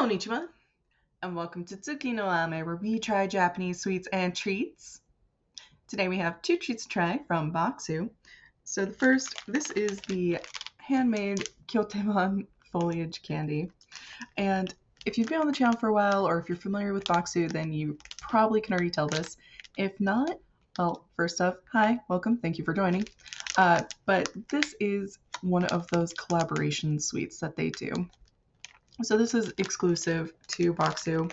Konnichiwa, and welcome to Tsuki no Ame, where we try Japanese sweets and treats. Today we have two treats to try from Boxu. So the first, this is the Handmade Kyoteman Foliage candy. And if you've been on the channel for a while, or if you're familiar with Boxu, then you probably can already tell this. If not, well, first off, hi, welcome, thank you for joining. But this is one of those collaboration sweets that they do. So this is exclusive to Boxu.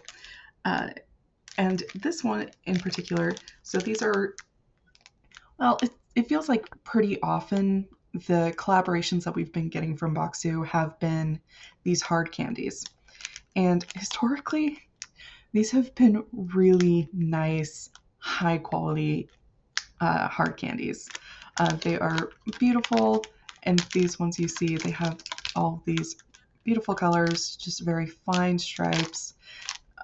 And this one in particular, so these are, well, it feels like pretty often the collaborations that we've been getting from Boxu have been these hard candies. And historically, these have been really nice, high quality hard candies. They are beautiful, and these ones you see, they have all these beautiful colors, just very fine stripes.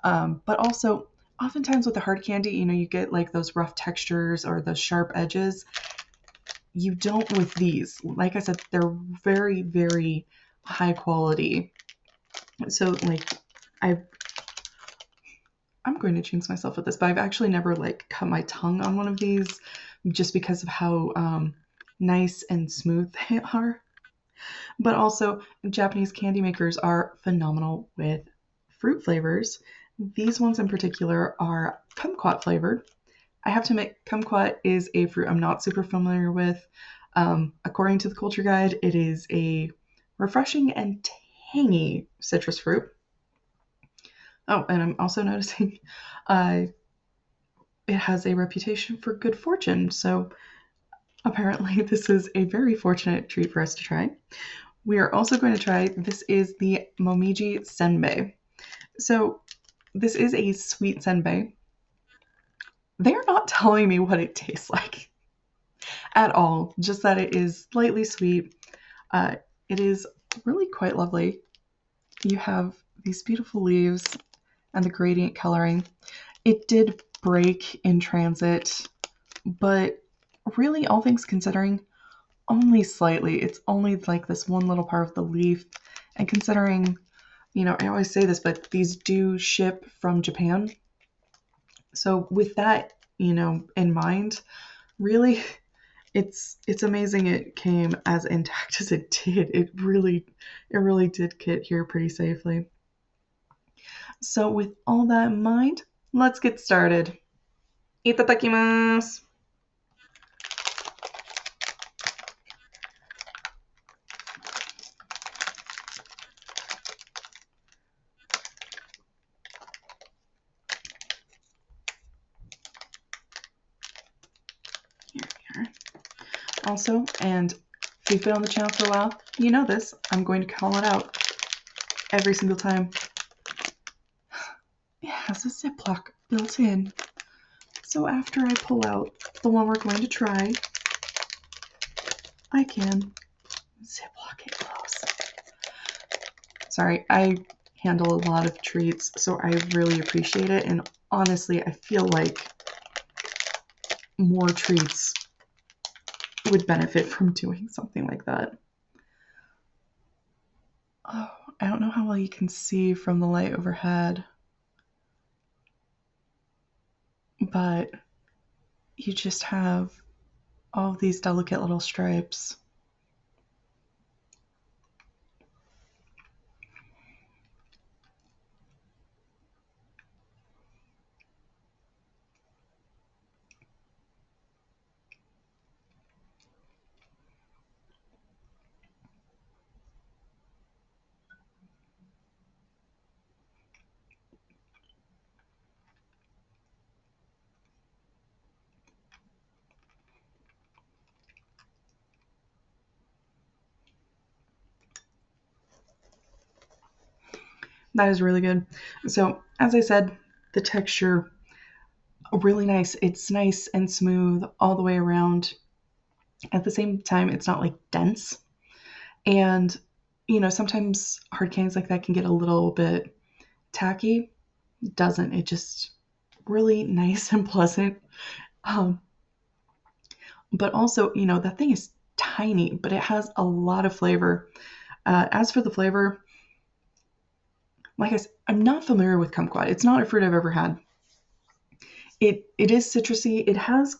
But also, oftentimes with the hard candy, you get like those rough textures or the sharp edges. You don't with these. Like I said, they're very, very high quality. So like I'm going to jinx myself with this, but I've actually never like cut my tongue on one of these just because of how nice and smooth they are. But also, Japanese candy makers are phenomenal with fruit flavors. These ones in particular are kumquat flavored. I have to admit, kumquat is a fruit I'm not super familiar with. According to the culture guide, it is a refreshing and tangy citrus fruit. Oh, and I'm also noticing it has a reputation for good fortune. So apparently, this is a very fortunate treat for us to try. We are also going to try, this is the Momiji Senbei. So this is a sweet senbei. They're not telling me what it tastes like at all, just that it is slightly sweet. It is really quite lovely. You have these beautiful leaves and the gradient coloring. It did break in transit, but really, all things considering, only slightly. It's only like this one little part of the leaf. And considering, I always say this, but these do ship from Japan. So with that, in mind, really, it's amazing it came as intact as it did. It really did get here pretty safely. So with all that in mind, let's get started. Itadakimasu. Here we are. Also, and if you've been on the channel for a while, you know this. I'm going to call it out every single time. It has a Ziploc built in. So after I pull out the one we're going to try, I can Ziploc it close. Sorry, I handle a lot of treats, so I really appreciate it. And honestly, I feel like more treats would benefit from doing something like that. Oh, I don't know how well you can see from the light overhead, but you just have all of these delicate little stripes. That is really good. So, as I said, the texture, really nice. It's nice and smooth all the way around. At the same time, it's not like dense. And, sometimes hard candies like that can get a little bit tacky. It doesn't. It just really nice and pleasant. Um, but also, that thing is tiny, but it has a lot of flavor. As for the flavor, like I said, I'm not familiar with kumquat. It's not a fruit I've ever had. It is citrusy. It has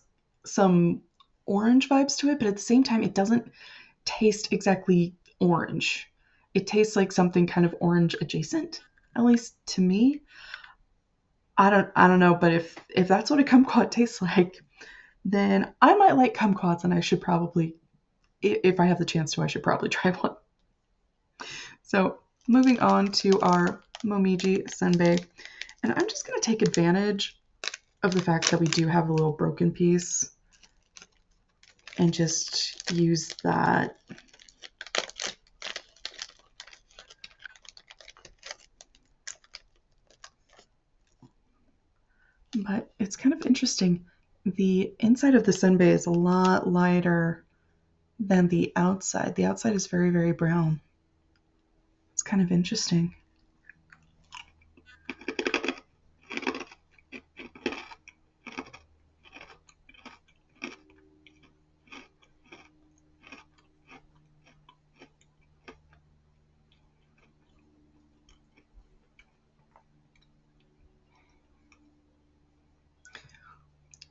some orange vibes to it, but at the same time, it doesn't taste exactly orange. It tastes like something kind of orange adjacent, at least to me. I don't know, but if that's what a kumquat tastes like, then I might like kumquats, and I should probably, if I have the chance to, I should probably try one. So moving on to our Momiji Senbei, and I'm just going to take advantage of the fact that we do have a little broken piece and just use that. But it's kind of interesting. The inside of the senbei is a lot lighter than the outside. The outside is very, very brown. It's kind of interesting.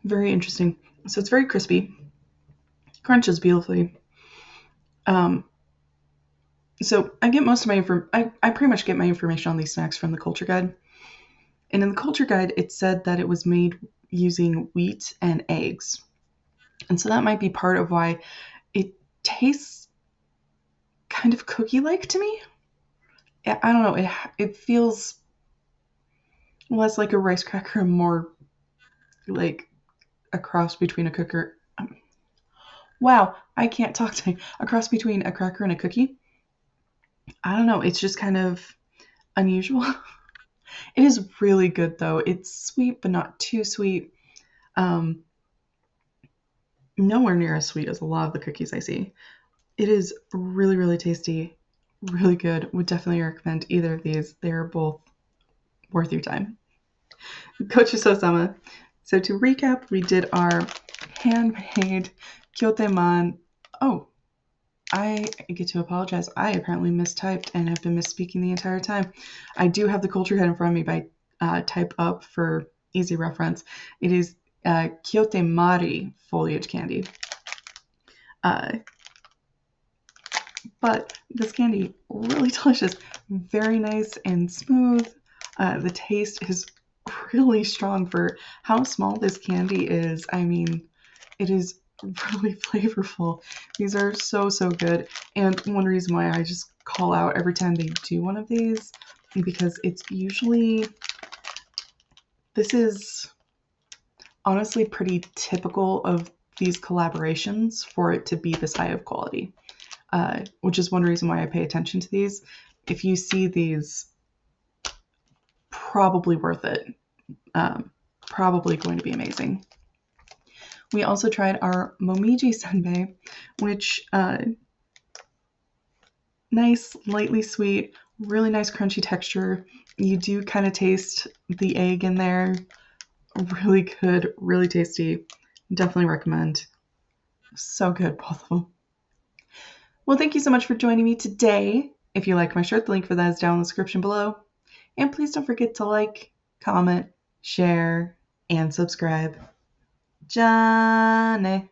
Very interesting. So it's very crispy. Crunches beautifully. Um, so I get most of my I pretty much get my information on these snacks from the culture guide. And in the culture guide, it said that it was made using wheat and eggs. And so that might be part of why it tastes kind of cookie-like to me. I don't know. It feels less like a rice cracker and more like a cross between a cooker. Wow, I can't talk to a cross between a cracker and a cookie. I don't know. It's just kind of unusual. It is really good though. It's sweet, but not too sweet. Um, Nowhere near as sweet as a lot of the cookies I see. It is really, really tasty, really good. Would definitely recommend either of these. They're both worth your time. Gochuso-sama. So to recap, we did our handmade Kyoteman. Oh, I get to apologize. I apparently mistyped and have been misspeaking the entire time. I do have the culture guide in front of me, but I type up for easy reference. It is Kyotemari foliage candy. But this candy, really delicious, very nice and smooth. The taste is really strong for how small this candy is. I mean, it is really flavorful. These are so, so good. And one reason why I just call out every time they do one of these, because it's usually, this is honestly pretty typical of these collaborations for it to be this high of quality. Which is one reason why I pay attention to these. If you see these, probably worth it. Probably going to be amazing. We also tried our Momiji Senbei, which nice, lightly sweet, really nice crunchy texture. You do kind of taste the egg in there. Really good, really tasty. Definitely recommend. So good, both of them. Well, thank you so much for joining me today. If you like my shirt, the link for that is down in the description below. And please don't forget to like, comment, share, and subscribe. Jane.